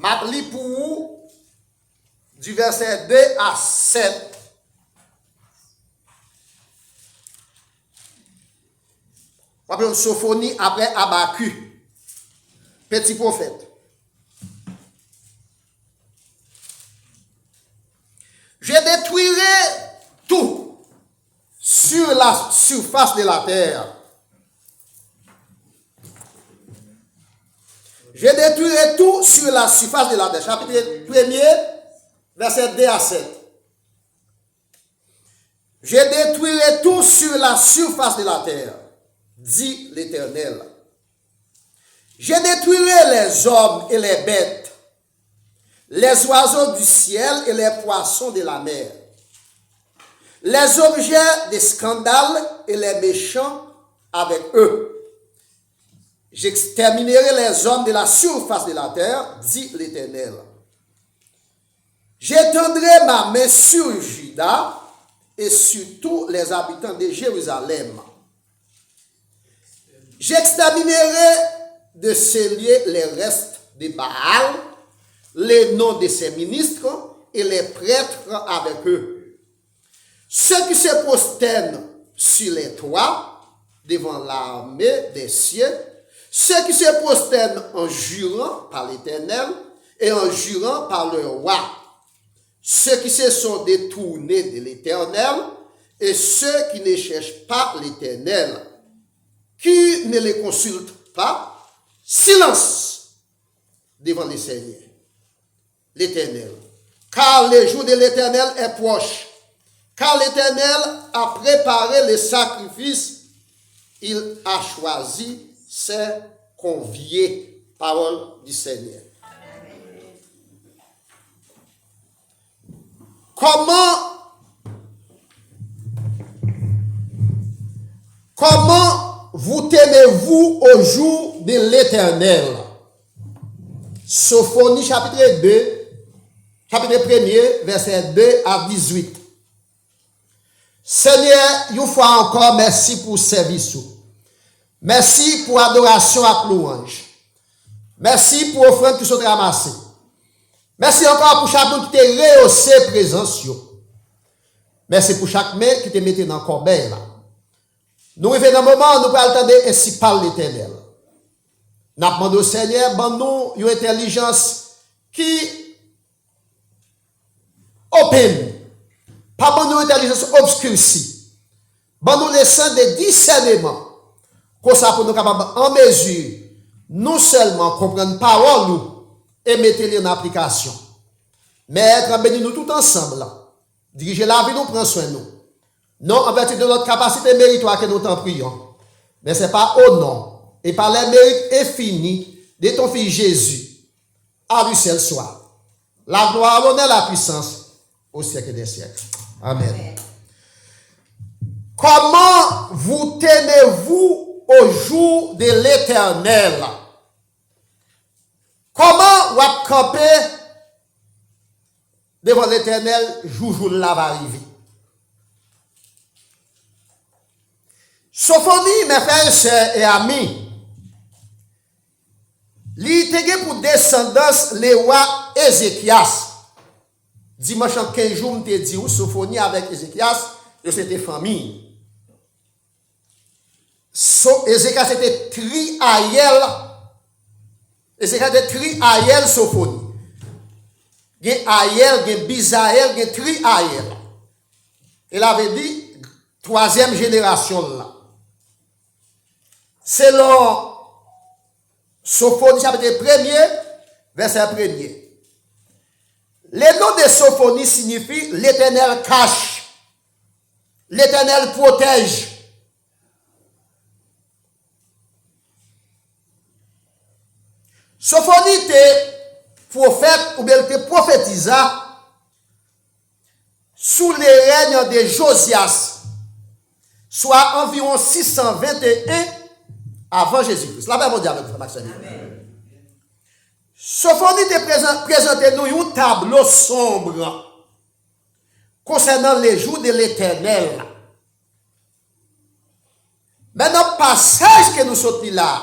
m'a li pour vous du verset 2 à 7. On va Sophonie après Habakkuk, petit prophète. Je détruirai tout sur la surface de la terre. Je détruirai tout sur la surface de la terre. Chapitre 1er, verset 2 à 7. Je détruirai tout sur la surface de la terre, dit l'Éternel. Je détruirai les hommes et les bêtes, les oiseaux du ciel et les poissons de la mer, les objets de scandale et les méchants avec eux. J'exterminerai les hommes de la surface de la terre, dit l'Éternel. J'étendrai ma main sur Juda et sur tous les habitants de Jérusalem. J'exterminerai de ces lieux les restes de Baal, les noms de ses ministres et les prêtres avec eux. Ceux qui se prosternent sur les toits devant l'armée des cieux, ceux qui se prosternent en jurant par l'Éternel et en jurant par le roi, ceux qui se sont détournés de l'Éternel et ceux qui ne cherchent pas l'Éternel, qui ne les consultent pas, silence devant le Seigneur, l'Éternel. Car le jour de l'Éternel est proche. Car l'Éternel a préparé le sacrifice, il a choisi ses conviés. Parole du Seigneur. Comment vous tenez-vous au jour de l'Éternel? Sophonie chapitre 2, chapitre 1er, verset 2 à 18. Seigneur, une fois encore, merci pour service. Merci pour adoration à louange. Merci pour offrande qui sont ramassées. Merci encore pour chaque monde qui t'a rehaussé présence. Merci pour chaque main qui t'a mis dans le corbeille là. Nous revenons dans un moment où nous pouvons attendre ainsi par l'Éternel. Nous demandons au Seigneur, nous une intelligence qui open. Pas pour nous une intelligence obscurcie. Nous laissons des discernements. Comme ça, pour nous capables en mesure, non seulement comprendre parole et mettre-les en application, mais être bénis nous tout ensemble. Diriger la vie, nous prendre soin de nous. Non en vertu de notre capacité méritoire que nous t'en prions. Mais ce n'est pas au nom et par les mérites infinis de ton Fils Jésus. À lui seul soit la gloire, l'honneur, la puissance au siècle des siècles. Amen. Comment vous tenez-vous au jour de l'Éternel? Comment vous campez devant l'Éternel jour là va arriver? Sophonie, mes frères, sœurs et amis, il était pour descendance le roi Ézéchias. Dimanche en 15 jours, je te dis, Sophonie avec Ézéchias, c'était famille. Ézéchias était Triaïel. Ézéchias était Triaïel Sophonie. Il y a Aïel, il y a Bisaël, il y a Triaïel. Il avait dit, troisième génération là. Selon Sophonie, chapitre 1er, verset 1er. Le nom de Sophonie signifie l'Éternel cache, l'Éternel protège. Sophonie était prophète ou bien était prophétisa sous les règnes de Josias, soit environ 621 avant Jésus-Christ. La Bible dit avec vous, Maxime. Sophonie te présente nous un tableau sombre concernant les jours de l'Éternel. Maintenant, passage que nous sommes là,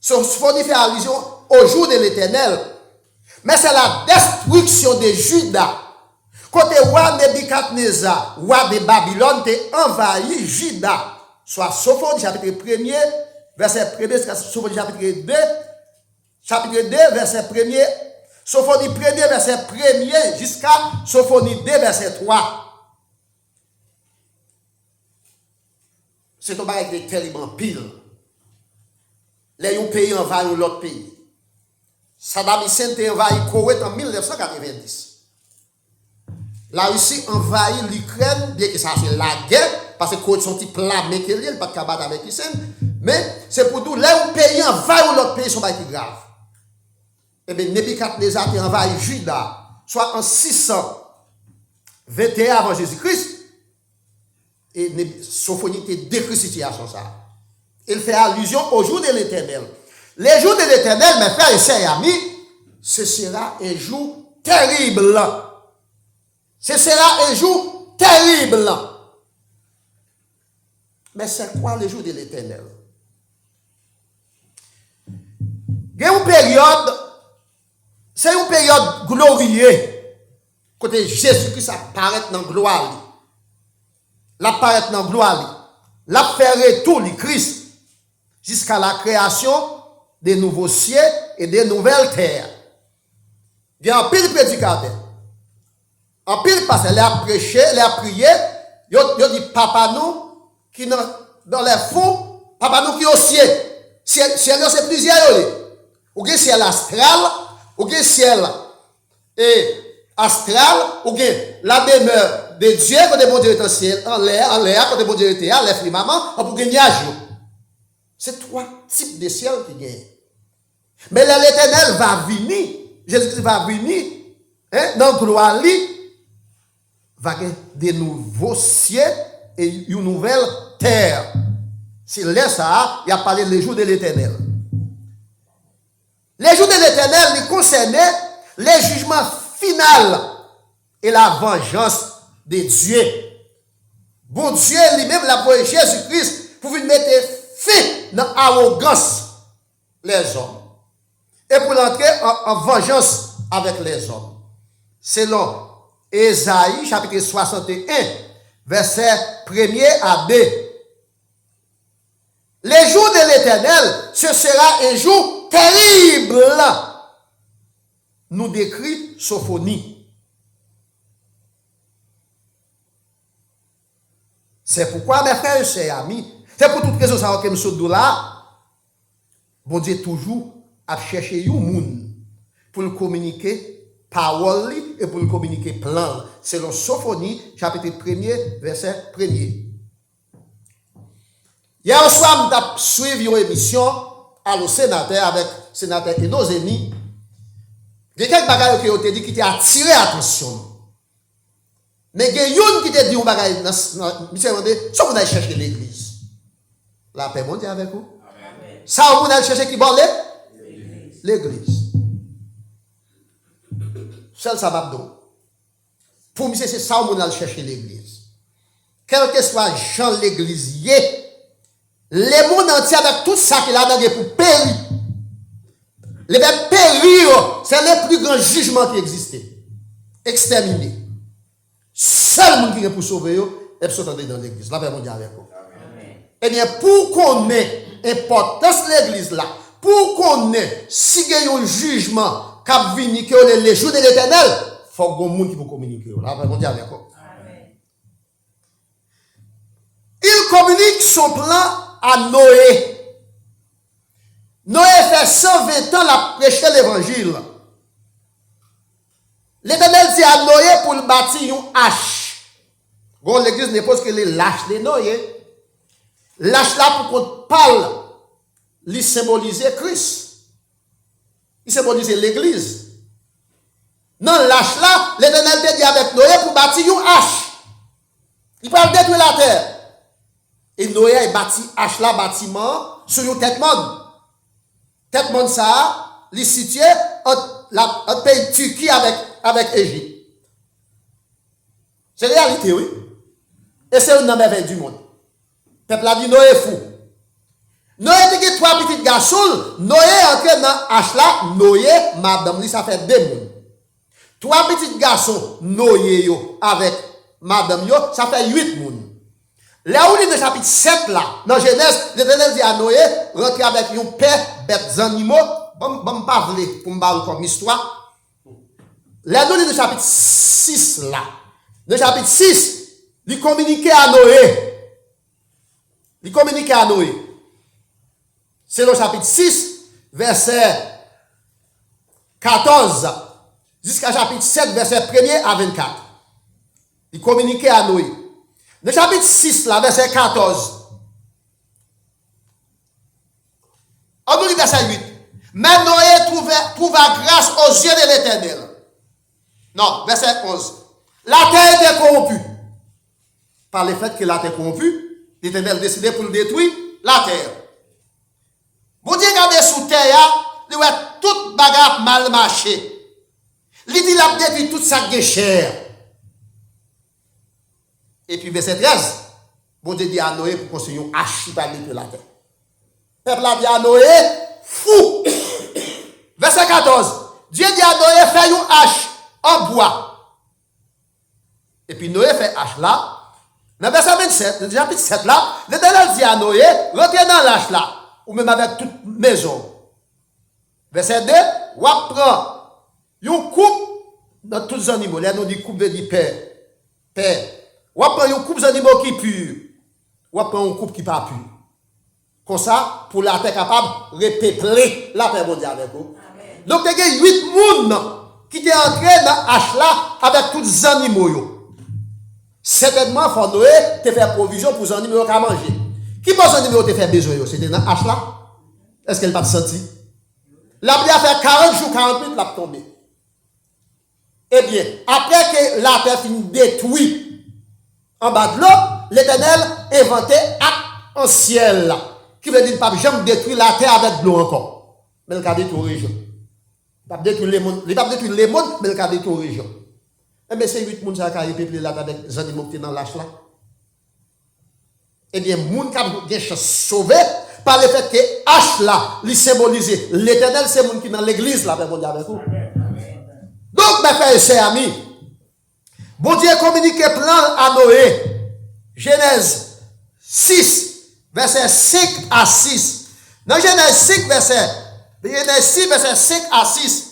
Sophonie fait allusion au jour de l'Éternel. Mais c'est la destruction de Juda. Côté roi Nebuchadnezzar, roi de Babylone, a envahi Juda. Soit Sophonie chapitre 1er, verset 1er, Sophonie chapitre 2, verset 1er, Sophonie 1er, verset 1er, jusqu'à Sophonie 2, verset 3. C'est un bagage qui est tellement pile. Les pays envahissent l'autre pays. Saddam Hussein a envahi Koweït en 1990. La Russie envahit l'Ukraine, bien que ça c'est la guerre, parce que Koweït sont petits plats, mais qu'il n'y a pas de combat avec Hussein. Mais c'est pour nous, les pays envahissent l'autre pays, sont pas grave. Eh bien, Nebuchadnezzar a envahi Juda, soit en 621 avant Jésus-Christ. Et Sophonie décrit la situation ça. Il fait allusion au jour de l'Éternel. Les jours de l'Éternel, mes frères et sœurs et amis, ce sera un jour terrible. Ce sera un jour terrible. Mais c'est quoi le jour de l'Éternel? Il y a une période, c'est une période glorieuse. Côté Jésus-Christ apparaît dans la gloire. L'apparaît dans la gloire. La faire tout le Christ jusqu'à la création des nouveaux cieux et des nouvelles terres. Il y a un pile prédicateur. En pile pasteur, il a prêché, il a prié, il a dit papa nous qui dans les fonds, papa nous qui au ciel. Ciel c'est plusieurs. Ou bien ciel astral, ou bien ciel astral, ou bien la demeure de Dieu quand bon Dieu est en ciel, en l'air, quand bon Dieu est à l'air, maman, pour gagner à jour. C'est trois types de ciel qui gagnent. Mais l'Éternel va venir, Jésus-Christ va venir, dans le gloire, va gagner des nouveaux cieux et une nouvelle terre. S'il laisse ça, il a parlé les jours de l'Éternel. Les jours de l'Éternel, ils concernaient les jugements finaux et la vengeance de Dieu. Bon Dieu lui-même l'a envoyé Jésus-Christ pour venir mettre fin dans l'arrogance les hommes et pour entrer en vengeance avec les hommes. Selon Ésaïe chapitre 61, verset 1er à 2. Les jours de l'Éternel, ce sera un jour terrible. Nous décrit Sophonie. C'est pourquoi, mes frères et sœurs amis, c'est pour toute raison ça que nous sommes là. Bon Dieu toujours a cherché un monde pour le communiquer parole et pour le communiquer plan. Selon Sophonie, chapitre 1er, verset 1er. Hier soir, nous avons suivi une émission à le sénateur avec le sénateur et nos amis. Il y a quelques bagages qui ont été dit qui ont attiré l'attention. Mais il y a une qui t'a dit un bagage, monsieur demandé, ça vous allez chercher l'église. La paix mondiale avec vous. Amen. Ça vous allez chercher qui parle? L'église. Seul ça m'a dit. Pour moi, c'est ça vous allez chercher l'église. Quel que soit Jean l'église, le monde entier avec tout ça qu'il a dans pour périr. Le verbe périr, c'est le plus grand jugement qui existait. Exterminé. Seul monde qui est pour sauver, est sorti dans l'église. La paix mondiale avec vous. Eh bien, pour qu'on ait l'importance de l'église là, pour qu'on ait, si il y a un jugement qui a venu, que les jours de l'éternel, il faut que monde qui peut communiquer. La paix mondiale avec vous. Il communique son plan à Noé. Noé fait 120 ans à prêcher l'évangile. L'Éternel dit à Noé pour le bâtir une hache. Bon, l'église n'est pas que les lâches de Noé. L'hache là pour qu'on parle, il symbolise Christ. Il symbolise l'église. Non, l'hache là, l'Éternel dit avec Noé pour bâtir une hache. Il peut détruire la terre. Et Noé a bâti hache là bâtiment sur une tête monde. Tête monde ça, il est situé entre pays Turquie avec Égypte. C'est la réalité, oui. Et c'est une merveille du monde. Le peuple a dit Noé est fou. Noé était trois petits garçons, Noé entré dans H là, Noé, madame lui, ça fait deux mouns. Trois petits garçons, Noé yo, avec madame yo, ça fait 8 mouns. Là où il est dans chapitre 7 là, dans Genèse, l'Éternel dit à Noé, rentre avec un père, bêtes animaux, bon pas vle pour me parler comme histoire. Là nous dans chapitre 6 là. Dans chapitre 6, il communiquait à Noé. Il communiquait à Noé. C'est le chapitre 6, verset 14, jusqu'à chapitre 7, verset 1er à 24. Il communiquait à Noé. Le chapitre 6, là, verset 14. On nous lit verset 8. Mais Noé trouva grâce aux yeux de l'Éternel. Non, verset 11. La terre était corrompue. Par le fait que la terre est corrompue, l'Éternel décidait pour le détruire la terre. Vous dites, regardez sous terre, il voit toute bagarre mal marché. Il dit, il a détruit toute sa guéchère. Et puis, verset 13, bon Dieu dit à Noé pour construire un hache par la terre. Le peuple a dit à Noé, fou. Verset 14, Dieu dit à Noé, fais une hache en bois. Et puis, Noé fait hache là. Dans verset 27, le chapitre 7 là, l'Éternel dit à Noé, rentrez dans l'hache là, ou même avec toute maison. Verset 2, on prend une coupe dans tous les animaux. Là, nous dit coupe veut dire père. On prend une coupe d'animaux qui pure. On prend une coupe qui pas pure. Comme ça, pour la terre capable de repeupler la terre mondiale avec vous. Donc, il y a 8 personnes qui étaient entrés dans H là avec tous les animaux. Certainement, faut Noé te faire provision pour les animaux à manger. Qui pense les animaux te faire besoin? C'était dans H là? Est-ce qu'elle n'a pas senti? La pluie a fait 40 jours, 48, la tombé. Eh bien, après que la terre finit détruite, en bas de l'eau, l'Éternel inventait un ciel qui veut dire pas jamais détruire la terre avec de l'eau encore. Mais il a détruit la région. Il n'a pas détruit les mondes, mais il a détruit la région. Eh bien, c'est 8 personnes qui ont peuplé là avec les animaux qui sont dans l'âge là. Eh bien, les gens qui ont chance sauvé par le fait que H là, il symbolise l'Éternel, c'est les gens qui sont dans l'église là, avec vous. Donc, mes frères et sœurs amis, bon Dieu communique plan à Noé. Genèse 6, verset 5 à 6. Dans Genèse 6, verset 5 à 6.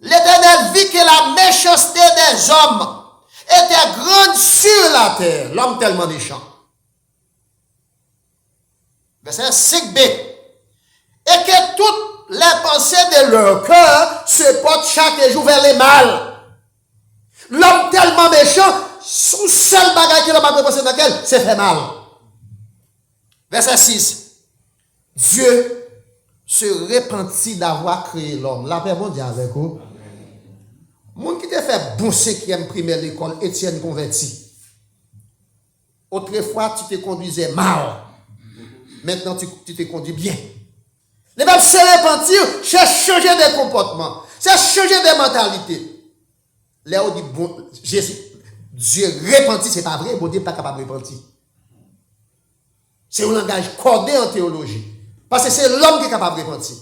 L'Éternel vit que la méchanceté des hommes était grande sur la terre. L'homme tellement méchant. Verset 5b. Et que toutes les pensées de leur cœur se portent chaque jour vers les mal. L'homme tellement méchant, sous seul bagage qu'il n'a pas pensé dans lequel, c'est fait mal. Verset 6. Dieu se repentit d'avoir créé l'homme. La paix mondiale avec vous. Moun qui te fait bon cinquième primaire l'école, Étienne converti. Autrefois, tu te conduisais mal. Maintenant, tu te conduis bien. Les peuples se repentir, c'est changer de comportement, c'est changer de mentalité. Là, on dit, bon, Jésus, Dieu repentit, c'est pas vrai, bon Dieu n'est pas capable de repentir. C'est un langage codé en théologie. Parce que c'est l'homme qui est capable de repentir.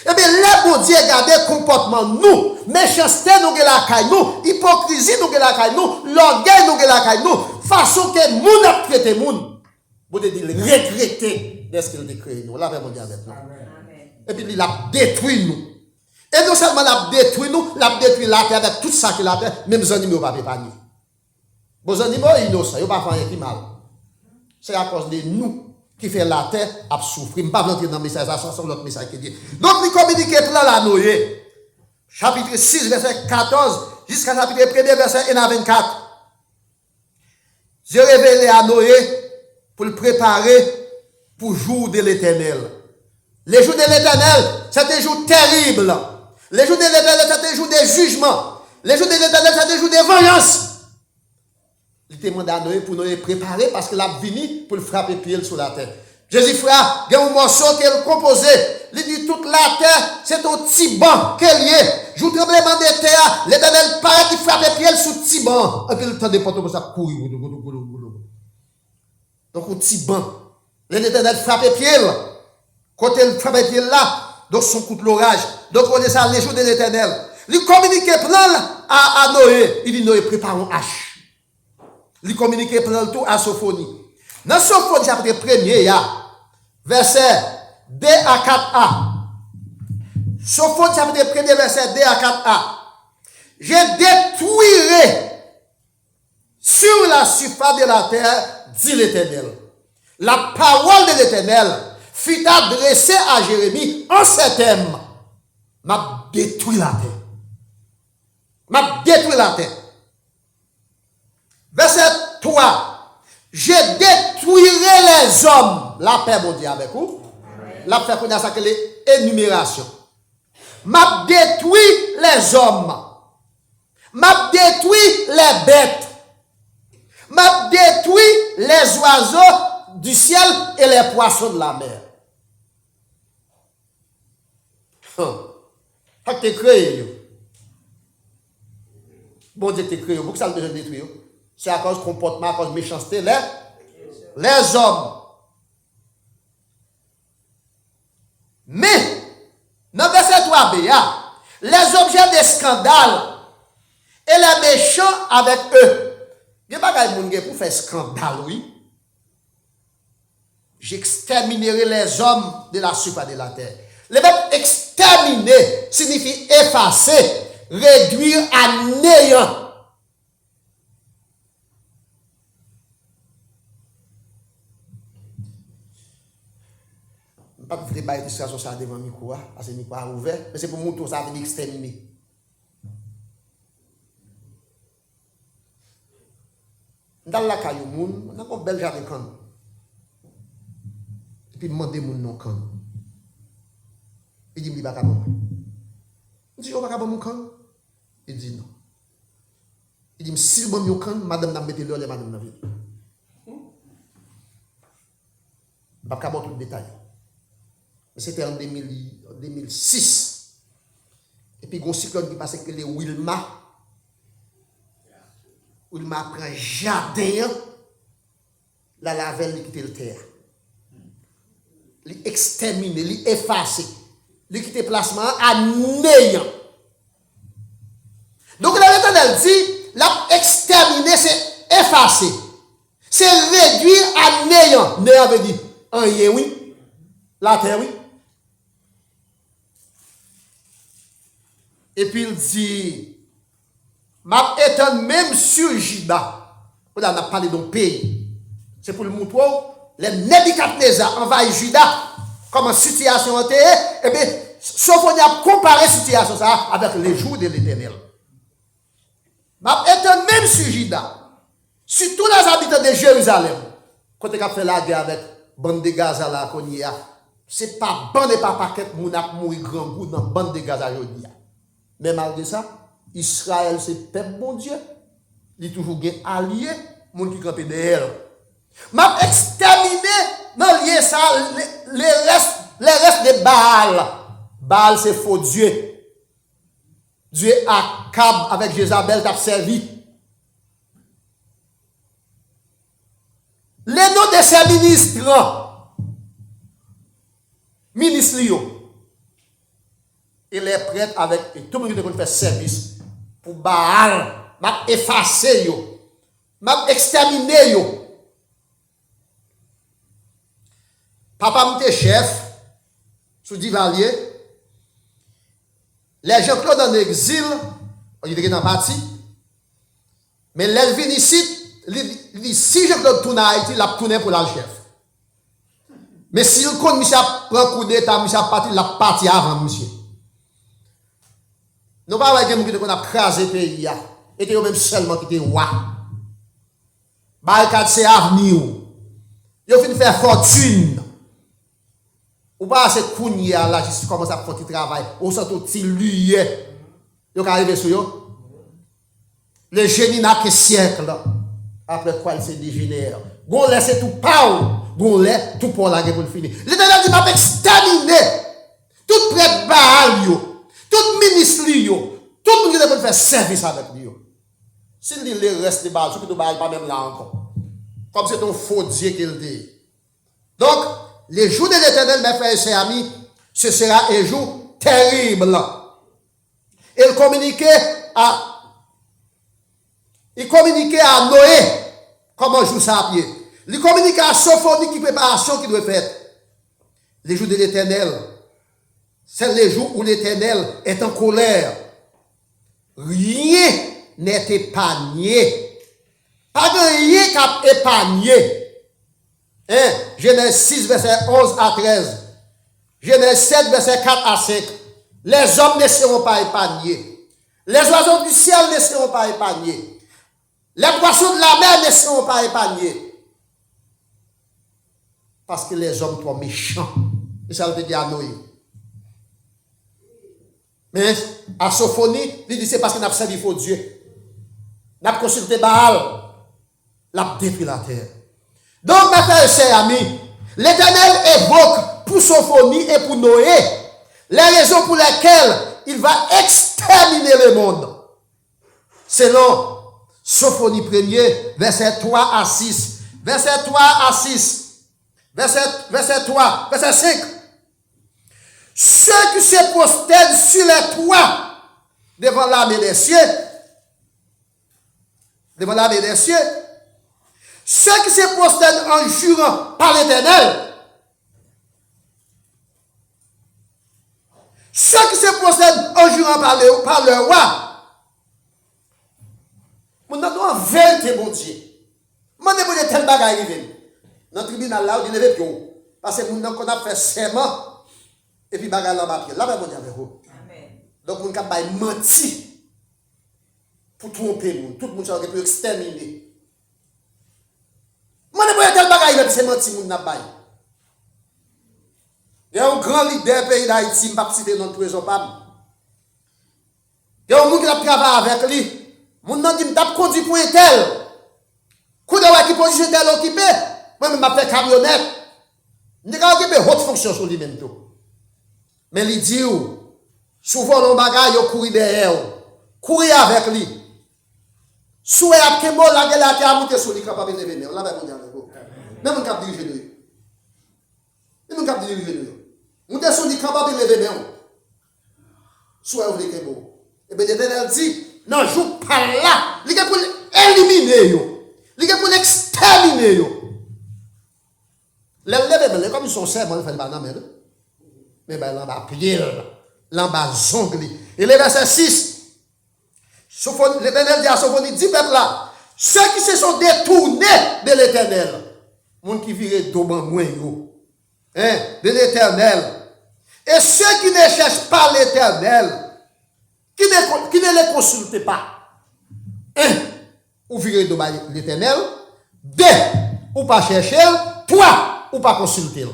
Eh bien, là, bon Dieu, regardez le comportement, nous, méchanceté, nous, la caille, nous, hypocrisie, nous, la caille, nous, l'orgueil, nous, la caille, nous, façon que nous, a traité, nous, bon Dieu dit, regretter de ce qu'il a créé, nous, là, bon Dieu, avec nous. Et puis, il a détruit nous. Et non seulement il a détruit nous, il a détruit la terre avec tout ça qu'il a fait, même les animaux ne peuvent pas épargner. Les animaux innocents, ils ne peuvent pas faire mal. C'est à cause de nous qui fait la terre à souffrir. Je ne vais pas entrer dans le message, ça c'est l'autre message qui dit. Donc, il communique plan à Noé. Chapitre 6, verset 14, jusqu'à chapitre 1, verset 1 à 24. J'ai révélé à Noé pour le préparer pour le jour de l'Éternel. Les jours de l'Éternel, c'est des jours terribles. Les jours de l'Éternel, c'est des jours de jugement. Les jours de l'Éternel, c'est des jours de vengeance. Il demande à Noé pour nous préparer parce qu'il a venu pour le frapper pied sur la terre. Jésus frère, il y a un morceau qui est composé. Il dit toute la terre, c'est un petit banc qu'elle y est. Jour tremblement de terre, l'Éternel paraît qu'il frappe pied sur le petit banc. Et puis le temps de porter pour ça courir. Donc un petit banc. L'Éternel frappe pied. Quand il frappe pied là, donc son coup de l'orage. Donc on est ça les jours de l'Éternel. Il communique plan à Noé. Il dit Noé, prépare une hache. Il communique plan tout à Sophonie. Dans Sophonie, chapitre 1er, verset 2 à 4a. Sophonie, chapitre 1er, verset 2 à 4a. Je détruirai sur la surface de la terre, dit l'Éternel. La parole de l'Éternel fut adressée à Jérémie en ces termes. M'a détruit la terre. M'a détruit la terre. Verset 3. Je détruirai les hommes. La paix, mon Dieu, avec vous. La paix, qu'on a ça que l'énumération. M'a détruit les hommes. M'a détruit les bêtes. M'a détruit les oiseaux du ciel et les poissons de la mer. Ça t'es créé. Bon Dieu t'es créé. Pourquoi ça le besoin de détruire? C'est à cause du comportement, à cause de méchanceté. Les hommes. Mais, dans verset 3b, les objets de scandale et les méchants avec eux. Il n'y a pas de monde pour faire scandale, oui. J'exterminerai les hommes de la surface de la terre. Le verbe exterminer signifie effacer, réduire à néant. Je ne vais pas vous faire une situation ça devant le micro, parce que le micro est ouvert, mais c'est pour montrer ça veut dire exterminer. Dans la caillou, on a un bel jardin quand. Et puis demander mon nom quand. Il dit, il va pas bon. Il dit, il va pas bon quand. Il dit non. Il dit, si le bon quand, madame n'a mette le madame n'a vu. Je ne vais pas tout le détail. C'était en 2006. Et puis, il y a un cyclone qui passe que les Wilma. Wilma prend jardin. La lavelle, il quitte le terre. Il extermine, il efface. Il quitte le placement à néant. Donc, l'Éternel dit, la exterminer, c'est effacer. C'est réduire à néant. Néant veut dire, rien, oui. La terre, oui. Et puis il dit, m'a étonne même sur Juda. On a parlé d'un pays. C'est pour le montrer, les Nebuchadnezzar envahissent Juda, comme situation était, et bien, Sophonie a comparé la situation ça avec les jours de l'Éternel. M'a étonne même sur Juda, sur tous les habitants de Jérusalem, quand on a fait la guerre avec bande de Gaza là, qu'on y a, c'est pas bande et pas paquet, moun a mourir grand goût dans bande de Gaza aujourd'hui. Mais malgré ça, Israël, c'est peuple bon Dieu. Il est toujours allié, moun qui campe derrière. M'a exterminé dans lié ça, les restes de Baal. Baal, c'est faux Dieu. Dieu Akab avec Jézabel t'a servi. Les noms de ces ministres, il est prêt avec et tout le monde qui fait service pour Baal, m'a effacé yo, m'a exterminé yo. Papa m'était chef sous Divalier. Les gens qui sont en exil, ils étaient dans parti. Mais les viennent ici, il dit si je dois tourner à Haïti, il a tourné pour la chef. Mais si le compte monsieur prend coup d'état, monsieur parti, il a parti avant monsieur. Nous ne pouvons pas dire qu'on a crasé le pays. Et que même seulement qui était roi. Barricade, c'est avenir. Ils ont fini de faire fortune. Ou pas c'est Kounia là, juste commence à faire du travail. Ou sont tout lié. Ils ont arrivé sur eux. Le génie n'a que siècle. Après quoi il se dégénère. Gon laisse tout pas. Gon laisse tout pour la guerre pour le finir. L'Éternel dit m'a exterminé. Tout près Baal yo. Tout ministre, tout le monde qui peut faire service avec lui. S'il dit le reste de Baal, ce que Baal pas même là encore. Comme c'est un faux Dieu qu'il dit. Donc, les jours de l'Éternel, mes frères et sœurs amis, ce sera un jour terrible. Il communiquait à Noé comment jouer ça à pied. Il communiquait à Sophonie qui préparation qui doit faire. Les jours de l'Éternel, c'est les jours où l'Éternel est en colère. Rien n'est épargné. Pas de rien qui est épargné. Hein? Genèse 6, verset 11 à 13. Genèse 7, verset 4 à 5. Les hommes ne seront pas épargnés. Les oiseaux du ciel ne seront pas épargnés. Les poissons de la mer ne seront pas épargnés. Parce que les hommes sont méchants. Et ça veut dire à Noé. Mais à Sophonie, il dit c'est parce qu'il n'a pas servi faux Dieu. N'a pas consulté Baal. L'a détruit la terre. Donc, mes frères et sœurs amis, l'Éternel évoque pour Sophonie et pour Noé les raisons pour lesquelles il va exterminer le monde. Selon Sophonie 1er, verset 3 à 6. Verset 3 à 6. Verset 3, verset 5. Ceux qui se prosternent sur les toits devant l'armée des cieux, ceux qui se prosternent en jurant par l'Éternel, ceux qui se prosternent en jurant par le roi, mon nom vérité, mon Dieu. Mon Dieu, il y a tel bagage arrivé. Dans le tribunal là, il est plus parce que mon qu'on a fait serment et puis bagage là bas. Là mon Dieu avec vous. Amen. Donc mon cap menti pour tromper moun, tout le monde ça peut exterminer. Mon Dieu, il y a tel bagage arrivé, c'est menti moun n'a pas. Il y a un grand leader pays d'Haïti, m'a cité dans tous les pas. Il y a un monde qui a travaillé avec lui. Mon nom dit m'a conduit pour un tel. Coup de ouais qui position tel occupé. Moi même m'a fait camionnette. Il a occupé haute fonction sur lui même tout. Mais il dit souvent l'on bagaille yo courir derrière. Courir avec lui. Souhait a que bon la gueule a été monter sur lui capable de venir. Là va mon avec vous. Même on cap diriger lui. Même on cap diriger lui. On est sur lui capable de venir. Souhait ouvrir que bon. Et bien l'Éternel dit non, joue par là. Il est pour éliminer yo. Il est pour exterminer yo. Les lèvres, comme ils sont serment, ils font des bananes. Mais ben, l'en bas pied, l'en bas zongli. Et le verset 6, l'Éternel dit à Sophonie, dit peuple là, ceux qui se sont détournés de l'Éternel, monde qui virait d'oban de l'Éternel, et ceux qui ne cherchent pas l'Éternel, qui ne les consultent pas, ou virer d'oban l'Éternel, deux, ou pas chercher, trois, ou pas consulter.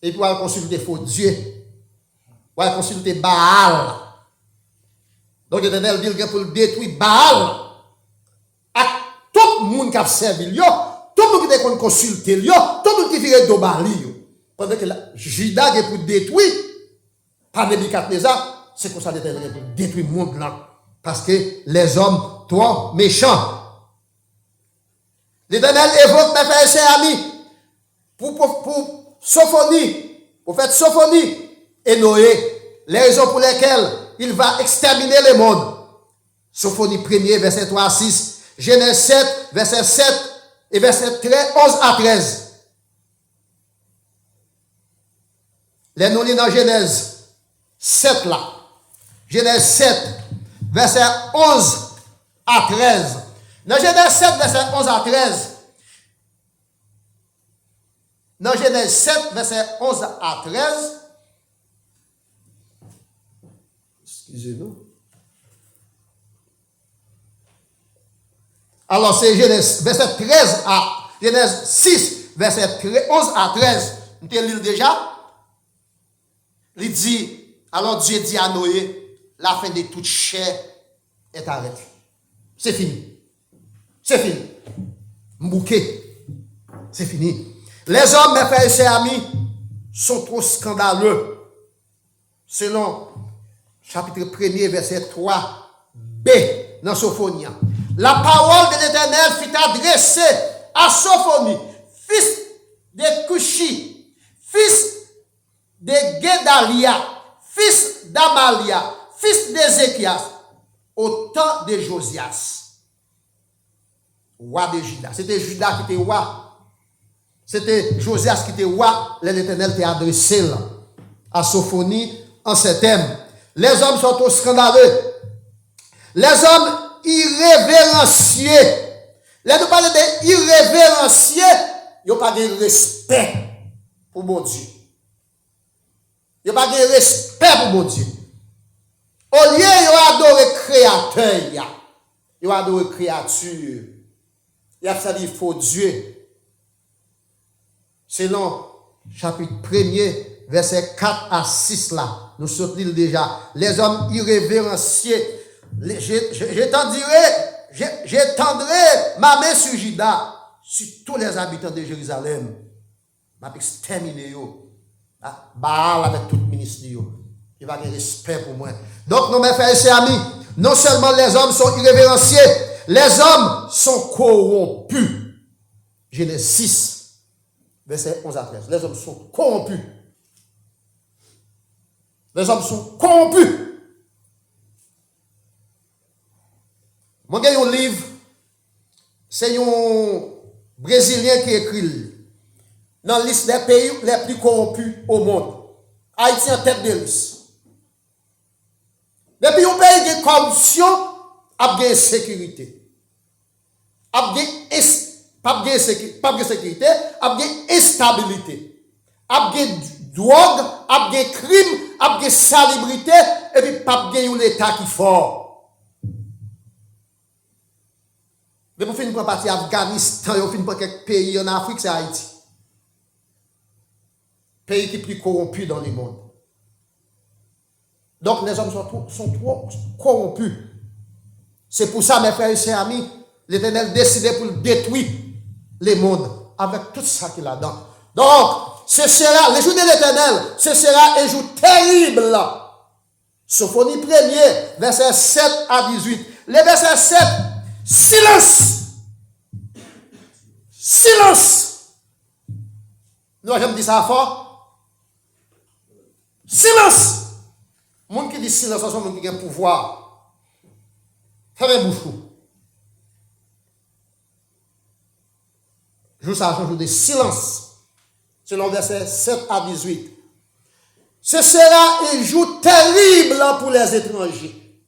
Et puis, on va consulter faux Dieu. On va consulter Baal. Donc, l'Éternel dit pour détruire Baal. À tout le monde qui a servi, tout le monde qui a consulté, tout le monde qui vient de Baal. Pendant que Judas est pour détruire, par Nebuchadnezzar, c'est comme ça l'Éternel pour détruire le monde là. Parce que les hommes, toi, méchants. L'Éternel évoque mes frères et sœurs amis. Pour Sophonie, prophète Sophonie et Noé, les raisons pour lesquelles il va exterminer le monde. Sophonie 1er, verset 3 à 6, Genèse 7, verset 7 et verset 11 à 13. Les nous lisons dans Genèse 7 là. Genèse 7, verset 11 à 13. Dans Genèse 7, verset 11 à 13. Dans Genèse 7, verset 11 à 13. Excusez-nous. Alors, c'est Genèse, verset 13 à Genèse 6, verset 11 à 13. Vous avez lu déjà? Il dit, alors Dieu dit à Noé, la fin de toute chair est arrêtée. C'est fini. C'est fini. Mbouké. C'est fini. Les hommes, mes frères et sœurs amis, sont trop scandaleux. Selon chapitre 1er, verset 3b, dans Sophonie. La parole de l'Éternel fut adressée à Sophonie, fils de Cushi, fils de Guédalia, fils d'Amalia, fils d'Ézéchias, au temps de Josias, roi de Juda. C'était Juda qui était roi. C'était Josias qui était roi. L'Éternel t'a adressé là, à Sophonie en ces termes. Les hommes sont au scandaleux. Les hommes irrévérencieux. Là, nous parlons d'irrévérencieux. Ils n'ont pas de respect pour mon Dieu. Ils n'ont pas de respect pour mon Dieu. Au lieu, ils ont adoré créateur. Ils ont adoré créature. Ils ont fait faux Dieu. Selon chapitre 1er, verset 4 à 6 là, nous soutenons déjà. Les hommes irrévérencieux. J'étendrai ma main sur Juda, sur tous les habitants de Jérusalem. Je vais exterminer eux. Baal avec tout le ministre. Il va avoir respect pour moi. Donc, nos mes frères et amis, non seulement les hommes sont irrévérencieux, les hommes sont corrompus. Genèse 6, verset 11 à 13. Les hommes sont corrompus. Les hommes sont corrompus. Moi, j'ai un livre, c'est un Brésilien qui écrit dans la liste des pays les plus corrompus au monde. Haïti en tête de liste. Depuis un pays de corruption, a de sécurité. Pas de sécurité, a de instabilité. A de drogue, a de crime, a de salubrité, et puis pas de l'État qui est fort. Mais pour finir, pour partir Afghanistan, pour finir pour quelques pays en Afrique, c'est Haïti. Pays qui est plus corrompu dans le monde. Donc les hommes sont trop corrompus. C'est pour ça, mes frères et sœurs amis, l'Éternel décidé pour détruire le monde avec tout ça qu'il a dedans. Donc, ce sera, le jour de l'Éternel, ce sera un jour terrible. Sophonie 1er, verset 7 à 18. Le verset 7, silence! Silence! Nous, j'aime dire ça fort. Silence! Moun qui dit silence, c'est moun qui a un pouvoir. Fermez bouche. Jour ça, jour de silence. Selon verset 7 à 18. Ce sera un jour terrible pour les étrangers.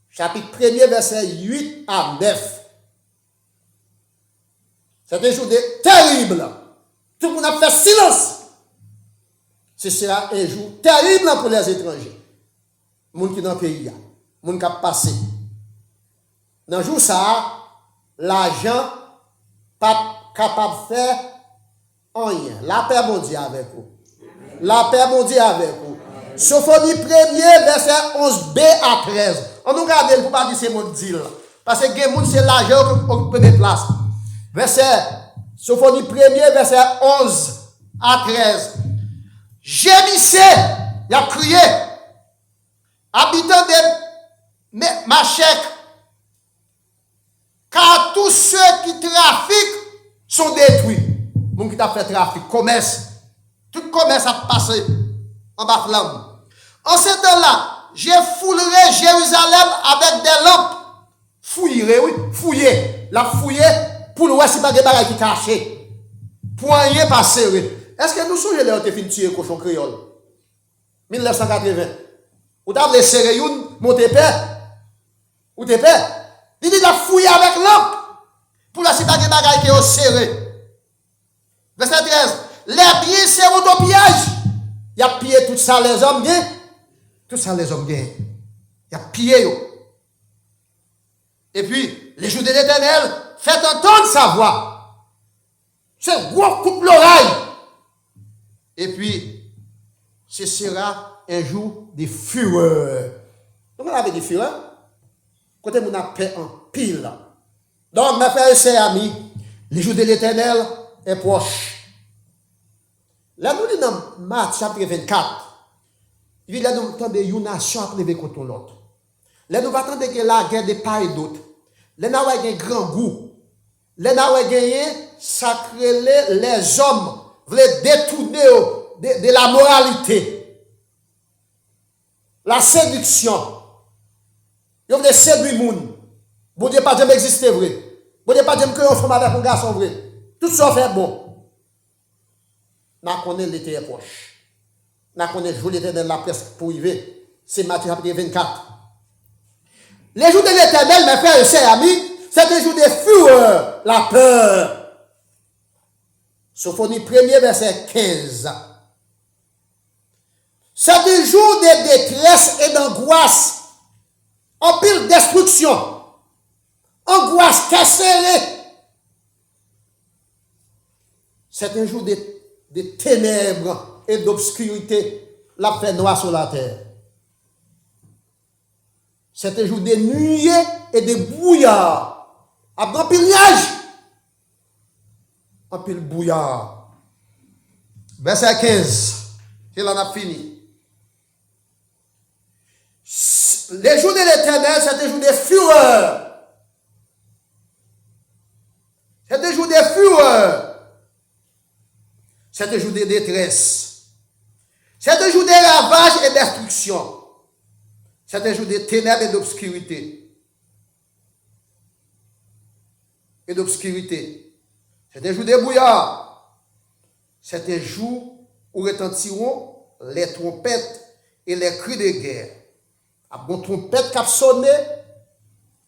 Chapitre 1er, verset 8 à 9. C'est un jour terrible. Tout le monde a fait silence. Ce sera un jour terrible pour les étrangers. Les gens qui sont dans le pays, les gens qui ont passé. Dans le jour ça, l'argent n'est pas capable de faire rien. La paix bon Dieu avec vous. La paix bon Dieu avec vous. Sophonie 1er, verset 11b à 13. On nous regarde pour ne pas dire c'est mon deal. Parce que les gens, c'est l'argent qui occupe les places. Sophonie 1er, verset 11 à 13. Gémissez, il a crié. Habitants de Machek, car tous ceux qui trafiquent sont détruits. Mon qui t'a fait trafic, commerce. Tout commerce a passé en bas flamme. En ce temps-là, je foulerai Jérusalem avec des lampes. Fouillerai, oui, fouiller. La fouiller pour le voir si pas des bagages qui cachés. Poignet pas serré. Est-ce que nous sommes là où tu tuer le cochon créole? 1980. Ou t'as les serré une, monter père? Ou t'es père? Il dit la fouiller avec lampe. Pour la cité des bagages qui ont serré. Verset 13. Les biens seront au pillage. Il y a pillé tout ça les hommes gagnent. Tout ça les hommes gagnent. Il y a pillé. Et puis, les jours de l'Éternel, faites entendre sa voix. C'est gros coupe l'oreille. Et puis, ce sera un jour de fureur. Comment on avait dit fureur? Côté mon paix en pile. Donc, mes frères et sœurs amis, les jours de l'Éternel est proche. Là, nous lisons dans Marc chapitre 24. Il dit là, nous entendons une nation à lever contre l'autre. Là, nous attendons que la guerre de part et d'autre. Là, nous avons un grand goût. Là, nous avons gagné sacré les hommes veulent détourner de la moralité, la séduction. Ils veulent séduire les gens. Bon Dieu pas jamais exister vrai. Bon Dieu pas jamais créer une femme avec un garçon vrai. Tout ça fait bon. N'a connaît l'été est proche. N'a connaît jour l'éternel la presque pour arriver. C'est Matthieu chapitre 24. Les jours de l'éternel, mes frères et chers amis, c'est des jours de fureur, la peur. Sophonie 1er, verset 15. C'est des jours de détresse et d'angoisse, en pile destruction, angoisse cassée. C'est un jour de ténèbres et d'obscurité, la fait noire sur la terre. C'est un jour de nuées et de brouillard. Après un pile nuage, un pile brouillard. Verset 15. Il en a fini. Les jours de l'éternel, c'est des jours de fureur. C'est des jours de fureur. C'est des jours de détresse. C'est des jours de ravage et de destruction. C'est un jour de ténèbres et d'obscurité. Et d'obscurité. C'est un jour de brouillard. C'est un jour où retentiront les trompettes et les cris de guerre. Après une trompette qui a sonné,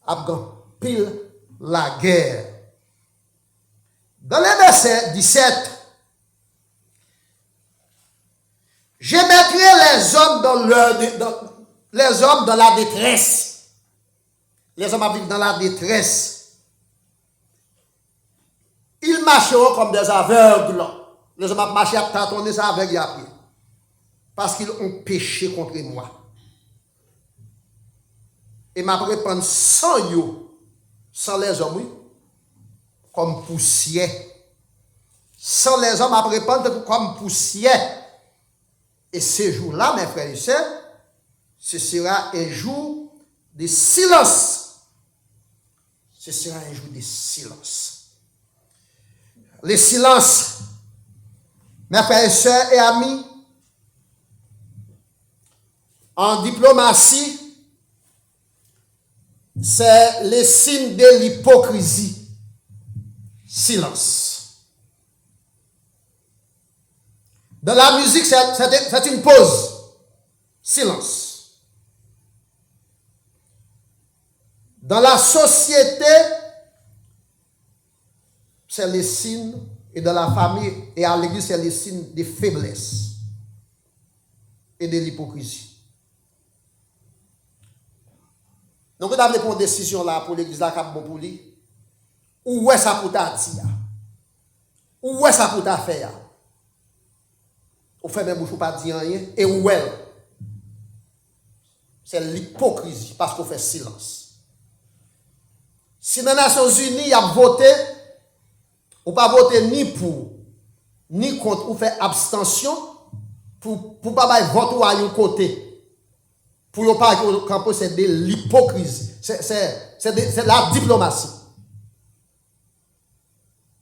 après pile la guerre. Dans le verset 17, je mettrai les hommes dans la détresse. Les hommes vivent dans la détresse. Ils marcheront comme des aveugles. Les hommes marchent à tâtonner ça avec à pied. Parce qu'ils ont péché contre moi. Et m'a répandre sans yo, sans les hommes, oui, comme poussière. Sans les hommes, m'a répandre comme poussière. Et ce jour-là, mes frères et sœurs, ce sera un jour de silence. Ce sera un jour de silence. Le silence, mes frères et sœurs et amis, en diplomatie, c'est le signe de l'hypocrisie. Silence. Dans la musique, c'est une pause. Silence. Dans la société, c'est le signe, et dans la famille et à l'église, c'est le signe de faiblesse et de l'hypocrisie. Donc, vous avez une décision là pour l'église là, qui est bon pour lui. Où est ça pour ta dire? Où est ça pour ta faire? Vous faites même bouche pas dire rien. Et où est? C'est l'hypocrisie parce qu'on fait silence. Si dans les Nations Unies, il y a voté, ou pas voter ni pour, ni contre, ou faire abstention, pour ne pas voter à un côté. Pour ne pas camper, c'est de l'hypocrisie. C'est la diplomatie.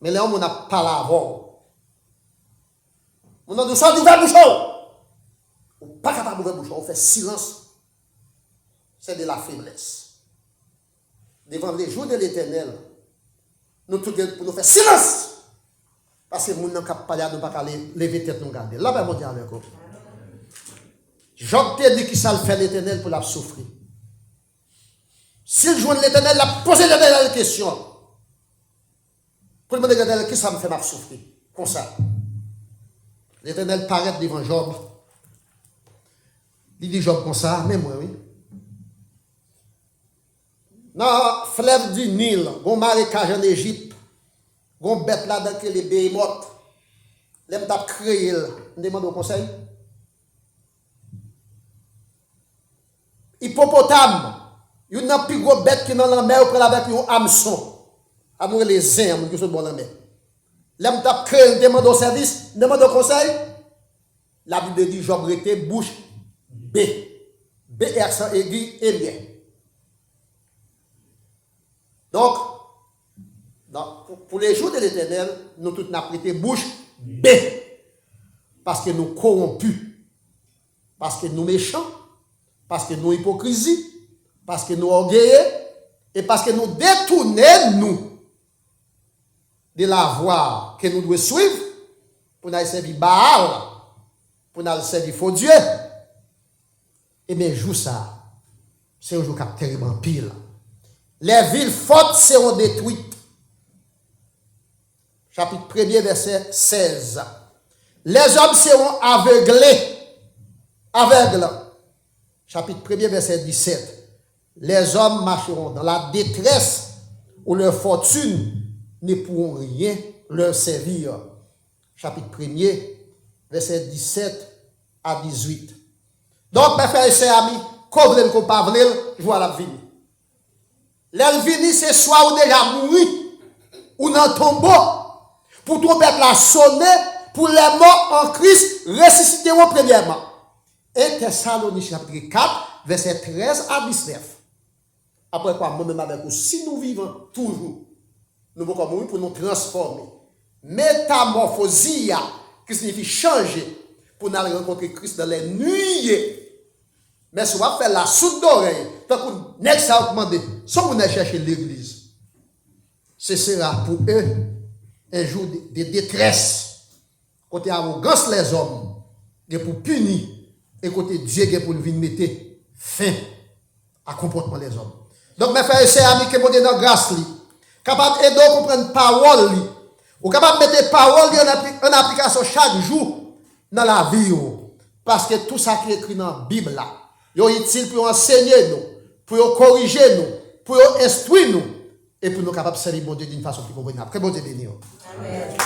Mais là, on n'a pas la voix. On a besoin d'ouvrir le bouchon. On n'est pas capable d'ouvrir le bouchon. On fait silence. C'est de la faiblesse. Devant les jours de l'éternel, nous tous pour nous faire silence. Parce que nous n'avons pas parlé, nous n'avons pas lever tête, nous garder. Là, on va avec vous. Job te dit qui ça le fait l'éternel pour la souffrir. S'il joue l'éternel, il a posé l'éternel question. Pour le demander l'éternel, qui ça me fait ma souffrir? Comme ça. L'éternel paraît devant Job. Il dit Job comme ça, mais moi, oui. Dans le fleuve du Nil, un marécage en Égypte, un bête là dans les béhémotes, l'aime t'a créé, on demande au conseil. Hippopotame, il y a une plus grosse bête qui est dans la mer, ou avec un hameçon. Amour les zins, qui sont dans la mer. L'aime t'a créé, on demande au service, on demande au conseil. La Bible dit Job était bouche B. B et accent aigu et bien. Donc, Donc, pour les jours de l'Éternel, nous tous n'avons prêté bouche bée. Parce que nous corrompus. Parce que nous méchants. Parce que nous hypocrisie. Parce que nous orgueilleux. Et parce que nous détournons nous de la voie que nous devons suivre pour nous servir Baal, pour nous servir faux Dieu. Et bien, jour ça, c'est un jour qui est terriblement pile. Les villes fortes seront détruites. Chapitre 1er, verset 16. Les hommes seront aveuglés. Aveugles. Chapitre 1er, verset 17. Les hommes marcheront dans la détresse où leur fortune ne pourront rien leur servir. Chapitre 1er, verset 17 à 18. Donc, mes frères et sœurs amis, comme vous ne pas venir, je vois la vie. L'elvini, c'est soit ou déjà mouru, ou dans le tombeau, pour trompette la sonner, pour les morts en Christ, ressusciteront premièrement. Et Thessaloniciens chapitre 4, verset 13 à 19. Après quoi, moi-même avec vous, si nous vivons toujours, nous pouvons mourir pour nous transformer. Métamorphosia, qui signifie changer, pour nous rencontrer Christ dans les nuits. Mais si on va faire la soute d'oreille, tant qu'on n'est pas demandé, sans qu'on aille chercher l'église, ce sera pour eux un jour de détresse. Côté arrogance les hommes, et pour punir, et côté Dieu qui pour venir mettre fin à comportement des hommes. Donc mes frères et sœurs amis, que mon Dieu dans grâce li, capable d'aider à comprendre parole li, ou capable de mettre parole en application chaque jour dans la vie. Parce que tout ça qui est écrit dans la Bible là, est utile pour enseigner nous, pour corriger nous, pour instruire nous, et pour nous capables de servir bon Dieu d'une façon plus convenable. Que bon Dieu bénisse. Amen.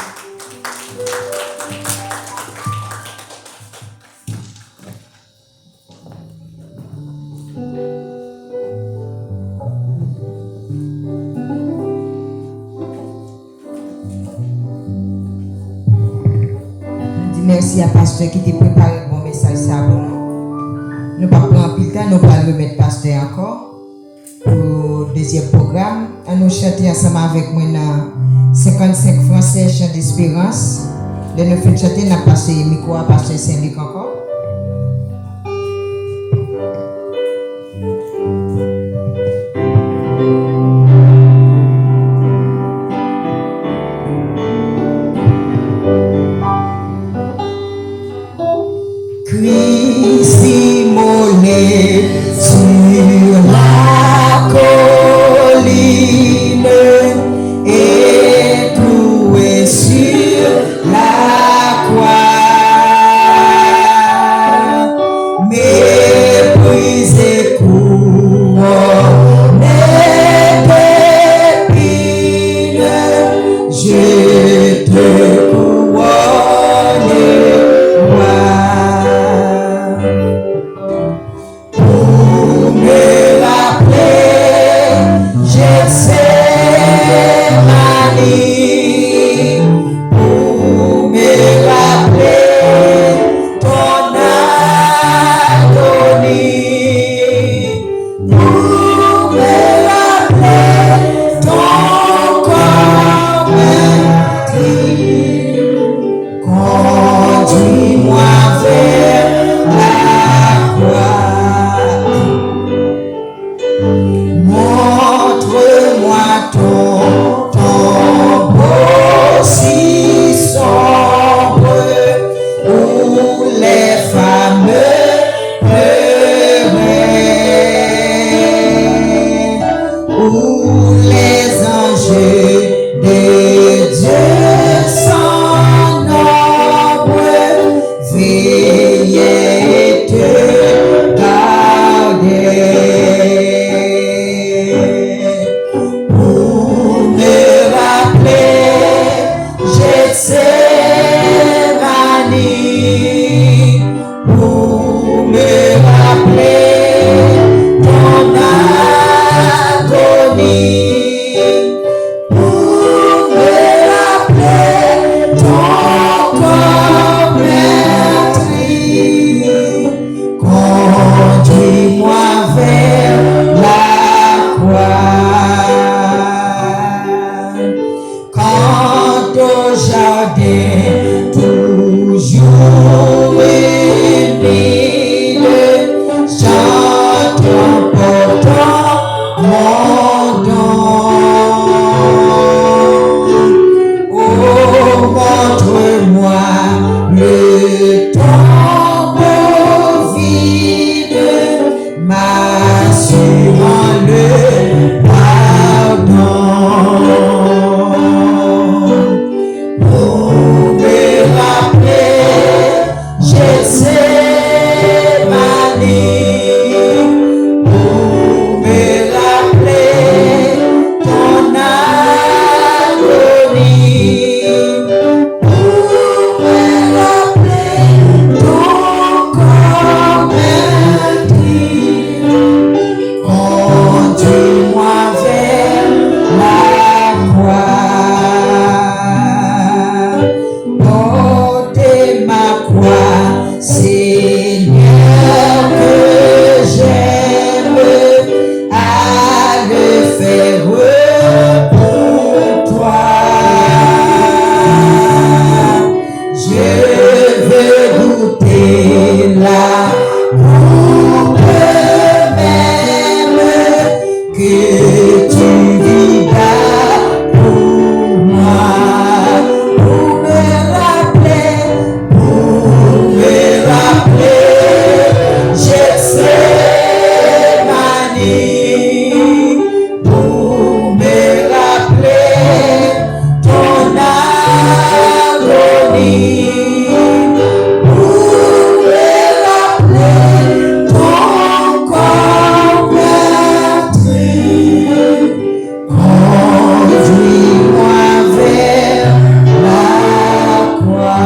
Merci à pasteur qui t'a préparé un bon message ça pour nous. Nous ne pouvons pas prendre plus de temps, nous allons remettre pasteur encore pour le deuxième programme. Nous chanter ensemble avec moi dans 55 français chant d'espérance. Nous faisons chanter, nous avons passé le micro à pasteur Saint-Luc encore. Sur la colline et cloué sur la croix, méprisé couronné d'épines, je te couronne roi. Pour me rappeler ton agonie, pour me rappeler ton corps meurtri, conduis-moi vers la croix, montre-moi ton si sombre où les femmes pleuraient, où les anges de Dieu sans nombre veillaient et te gardaient. Pour me rappeler Gethsémani, pour me rappeler ton agonie, pour me rappeler ton corps meurtri, tombe vide, m'assurant le pardon. Pour me rappeler, Gethsémani, pour me rappeler ton agonie, pour me rappeler ton corps meurtri. Conduis-moi vers la croix, portez ma croix, Seigneur, que j'aime à le faire pour toi. Je veux goûter la coupe même que tu vidas pour moi, pour me rappeler, Gethsémani, pour me rappeler ton agonie, pour me rappeler ton corps meurtri. Conduis-moi vers la croix.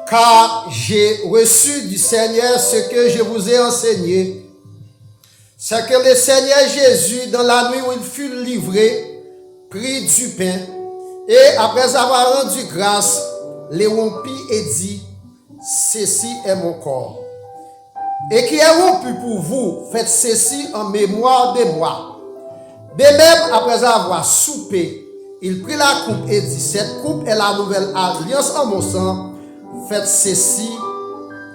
Car j'ai reçu du Seigneur ce que je vous ai enseigné. C'est que le Seigneur Jésus, dans la nuit où il fut livré, prit du pain et après avoir rendu grâce, les rompit et dit, ceci est mon corps. Et qui est rompu pour vous, faites ceci en mémoire de moi. De même, après avoir soupé, il prit la coupe et dit, cette coupe est la nouvelle alliance en mon sang. Faites ceci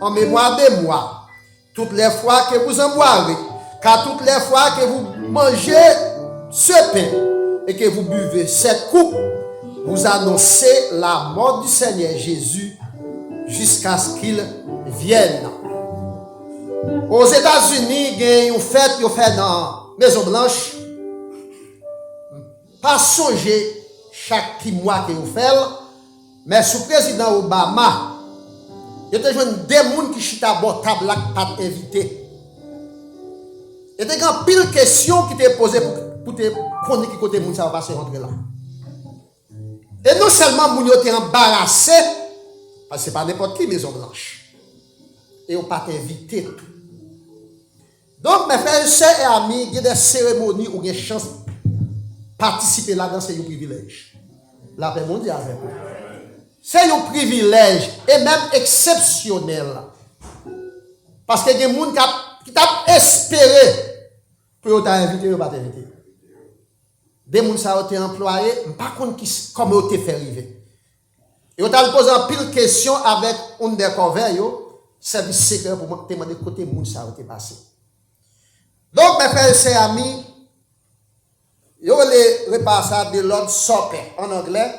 en mémoire de moi, toutes les fois que vous en boirez, car toutes les fois que vous mangez ce pain et que vous buvez cette coupe, vous annoncez la mort du Seigneur Jésus jusqu'à ce qu'il vienne. Aux États-Unis, il y a une fête qui fait dans la Maison Blanche. Pas songer chaque mois que vous faites, mais sous président Obama, il y a des gens qui chita à bord table là qui pas invité. Il y a des gens pile questions qui te posées pour te connaître qui côté moun ça va passer rentrer là. Et non seulement moun yo te embarrassé parce que c'est pas n'importe qui Maison Blanche. Et on pas invité tout. Donc mes frères et sœurs et amis, il y a des cérémonies où il y a chance de participer là-dedans, c'est un privilège. La paix mondiale avec vous. C'est un privilège et même exceptionnel. Parce que il y a des gens qui t'ont espéré pour t'inviter ou pas t'inviter. Des gens qui ont été employés, par contre, comment ils ont fait arriver. Et on t'a posé un pile de questions avec un des convers, service secret pour moi, demander côté gens qui ont été passé. Donc, mes frères et sœurs amis, je vais repasser de l'ordre supper en anglais.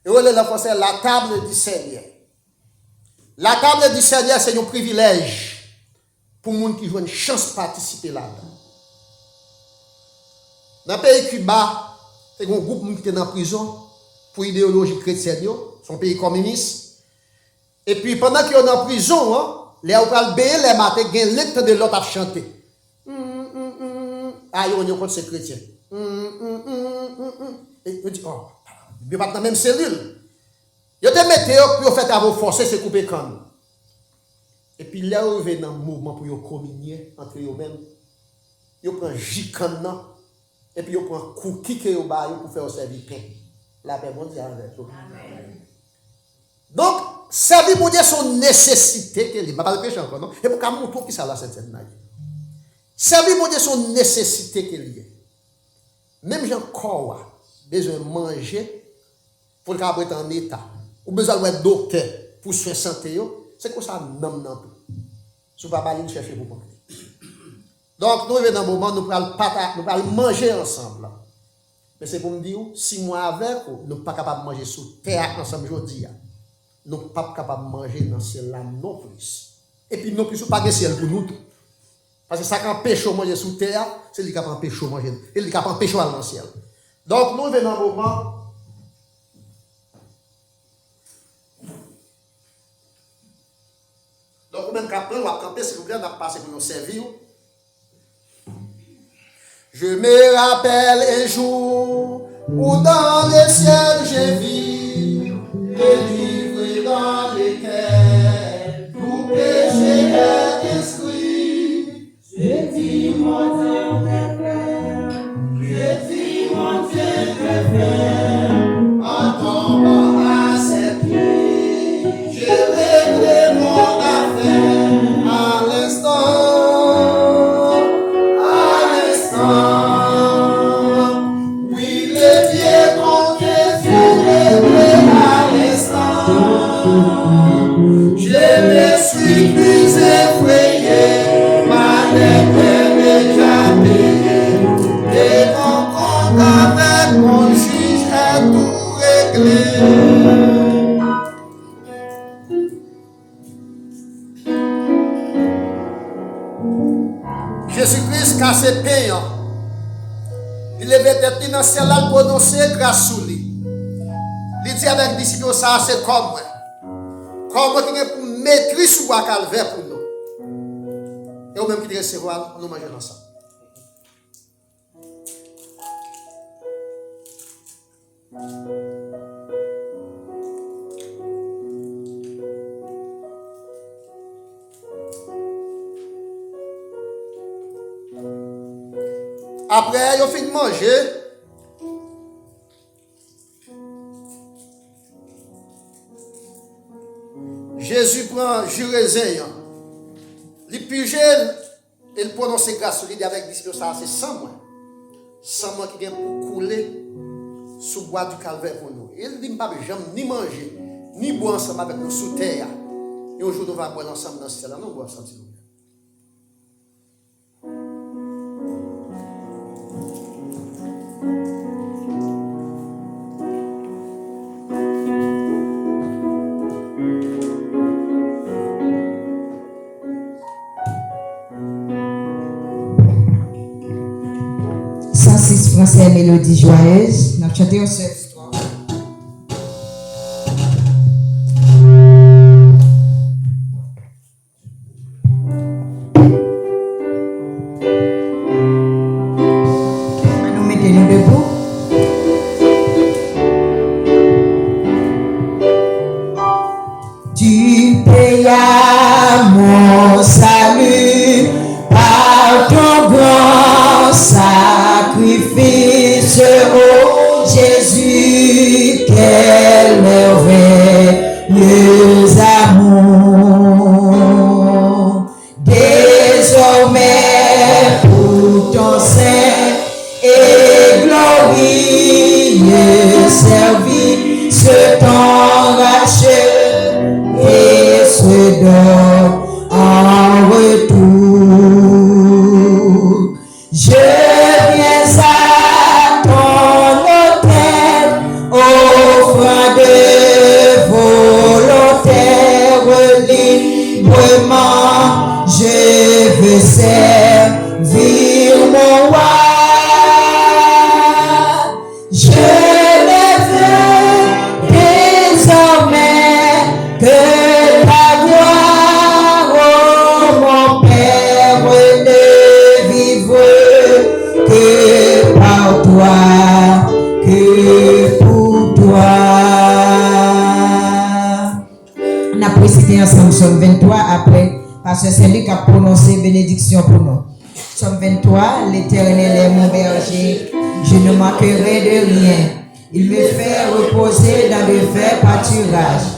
Et on le français la table du Seigneur. La table du Seigneur, c'est un privilège pour les gens qui ont une chance de participer là-dedans. Dans le pays Cuba, c'est un groupe qui était en prison pour l'idéologie chrétienne, son pays communiste. Et puis pendant qu'ils sont en prison, les gens ont les matins, ils ont le temps de l'autre à chanter. Ah, ils ont contre ces chrétiens. Et ils disent, oh. Ils ne sont pas dans la même cellule. Ils te mettent pour faire à forcer se couper comme. Et puis là, ils reviennent dans le mouvement pour communier entre eux-mêmes. Ils prennent Jikana. Et puis ils prennent cookie que ils pour faire servir pain. La paix mondiale avec eux. Donc, servir pour Dieu son nécessité. Je ne vais pas le pécher encore, non? Et pour qu'on montre qui ça là, cette scène-là. Servir pour Dieu son nécessité qu'il y a. Même j'ai encore besoin de manger. Pour le cas d'être en état, ou besoin d'être docteur pour soigner santé, c'est comme ça, non, tout. Si vous ne pouvez pas aller chercher pour manger. Donc, nous venons dans un moment, nous allons manger ensemble. Mais c'est pour me dire, si moi avec, nous ne sommes pas capables de manger sous terre ensemble aujourd'hui. Nous ne sommes pas capables de manger dans le ciel là non plus. Et puis non plus, ce n'est pas le ciel pour nous. Parce que ça qui empêche de manger sous terre, c'est lui qui empêche de manger. C'est lui qui empêche de aller dans le ciel. Donc, nous venons dans un moment. Donc, même quand on va camper, s'il vous plaît, on va passer pour nous servir. Je me rappelle un jour où dans le ciel j'ai vu des livres dans lesquels tout péché est inscrit. J'ai dit mon Dieu est clair, j'ai dit mon Dieu est clair. En tombant à ses pieds, j'ai réglé mon affaire à l'instant. Je me suis plus effrayé, ma dette est déjà payée, et mon compte avec mon juge est tout réglé. Jésus-Christ cassé payant. Il avait tête dans le ciel là, prononcé grâce sur lui. Il dit avec les disciples, ça c'est comme moi. Comme moi qui est pour maîtrise sur le calvaire pour nous. Et au même qui recevoir, nous mangeons ensemble. Après, ils ont fini de manger. Jésus prend Jérézien. Il pige, il prononce grâce, il dit avec disciples, ça c'est sans moi. Sans moi qui vient pour couler sous bois du calvaire pour nous. Il dit, pas jamais ni manger, ni boire ensemble avec nous sous terre. Et un jour, nous allons boire ensemble dans ce ciel-là. Nous boire ensemble. Français mélodie joyeuse. Nous chantons cette histoire. Nous mettons-nous debout. Tu payas mon salut par ton grand sacrifice, oh Jésus, quel merveilleux amour. Désormais, pour ton saint et glorieux service, t'enrachète et se donne en retour. Je viens à ton autel, offrande volontaire, librement je veux servir mon roi. Je ne veux désormais que la gloire, oh mon Père, ne vive que par toi, que pour toi. On a précité ensemble Somme 23 après, parce que c'est lui qui a prononcé bénédiction pour nous. Somme 23, l'Éternel est mon berger, je ne manquerai de rien. Il me fait reposer dans de verts pâturages.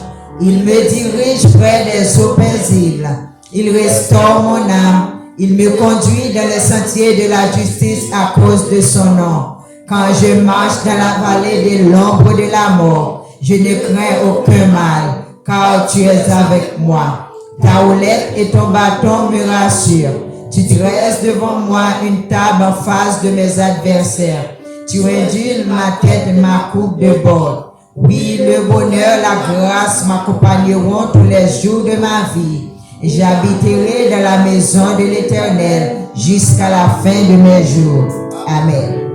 Il me dirige près des eaux paisibles. Il restaure mon âme. Il me conduit dans les sentiers de la justice à cause de son nom. Quand je marche dans la vallée de l'ombre de la mort, je ne crains aucun mal, car tu es avec moi. Ta houlette et ton bâton me rassurent. Tu dresses devant moi une table en face de mes adversaires. Tu induis ma tête et ma coupe de bord. Oui, le bonheur, la grâce m'accompagneront tous les jours de ma vie. Et j'habiterai dans la maison de l'Éternel jusqu'à la fin de mes jours. Amen.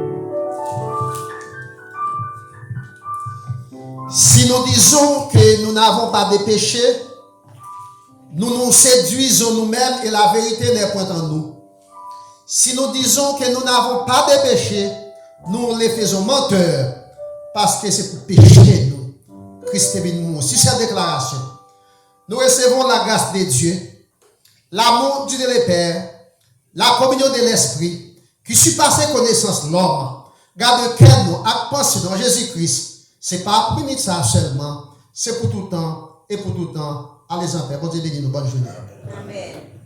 Si nous disons que nous n'avons pas de péché, nous nous séduisons nous-mêmes et la vérité n'est point en nous. Si nous disons que nous n'avons pas de péché, nous les faisons menteurs parce que c'est pour pécher nous. Christ est venu nous. Sur cette déclaration, nous recevons la grâce de Dieu, l'amour du Dieu le Père, la communion de l'Esprit, qui surpasse connaissance l'homme. Garde quel nous à penser dans Jésus-Christ. C'est pas pour minute ça seulement, c'est pour tout le temps et pour tout le temps. Allez en paix. Bon Dieu bénisse nous. Bonne journée. Amen.